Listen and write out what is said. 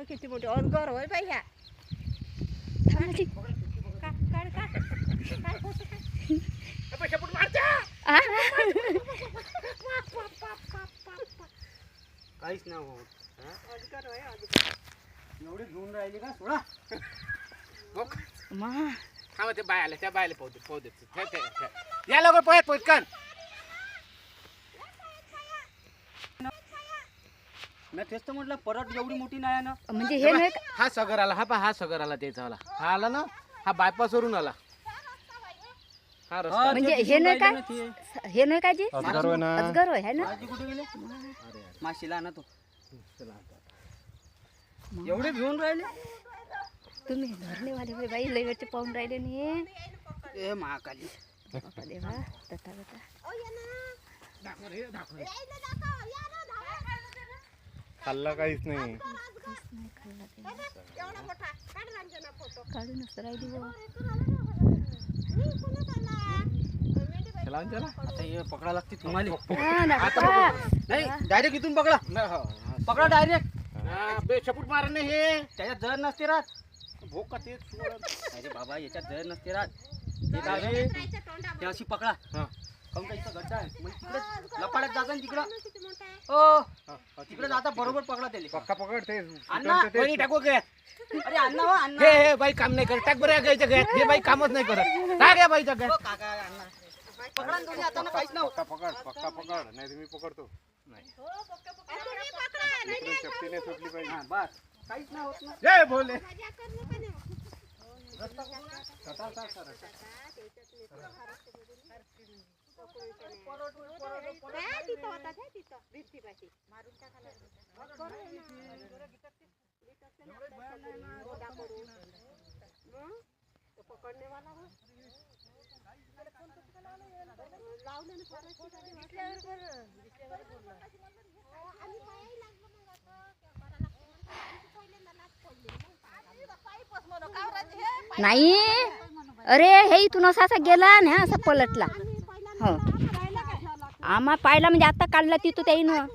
किती मोठी अजगर होय बाई ह्या काहीच नाही होत. अजगर होय एवढे घेऊन राहिले का सोडा. थांबा ते बाय आले त्या बायला पाहू दे या लवकर पोहत पोहतकन. मी तेच तर म्हटलं परत एवढी मोठी नाही आहे ना. म्हणजे हे नाही का? हा सगर आला हा सगर आला त्याचा आला हा आला ना हा बायपास वरून आला हा रस्ता. हा, म्हणजे ते हे दिसून नाही राहिलं काय? ना ते. हे नाही काय जी अजगर होय ना. अजगर होय है ना. माझी कुठे गेले माशीला ना तो चला आता. एवढे घेऊन राहिले. तुम्ही धरणेवाले बाई बाई लय वेळचे पाहून राहिले नाही. ए महाकाली बापा देवा तथागता. खाल्ला काहीच नाही. काहीच नाही खाल्ला ते. एवढा मोठा काढ रंजना फोटो काढूनच राहिली बुवा. चला चला आता हे पकडा लागते तुम्हाला. हा ना बापा. नाही डायरेक्ट इथून पकडा. पकडा डायरेक्ट. बेशपूट मारण हे त्याच्यात जर नसते राहत. भोक का ते अरे बाबा याच्यात जर नसते राहत. हे काय आहे? ते अशी पकडा. हा. काऊन का इथं गड्डा आहे मग तिकडे लपाड्यात जाता ना तिकडं. हो तिकडे जाता बरोबर पकडा त्याला. पक्का पकड ते अण्णा, ते- कोणी टाकू काय अरे अण्णा हो अण्णा. हे बाई काम नाही करत टाक बरं गायचं गॅस हे बाई कामच नाही करत टाक या बाईचा गॅस. हो, काका अण्णा पकडा ना दोन्ही हातानं काहीच नाही होत. पक्का पकड नाही तर मी पकडतो. इकडून शक्तीने सुटली पाहिजे. हा बस काहीच नाही होत ना. जय भोले नाही अरे हे इथून असा असा गेला ना असा पलटला. हो आम्हा पाहिला म्हणजे आता काढला तिथं त्याईनं.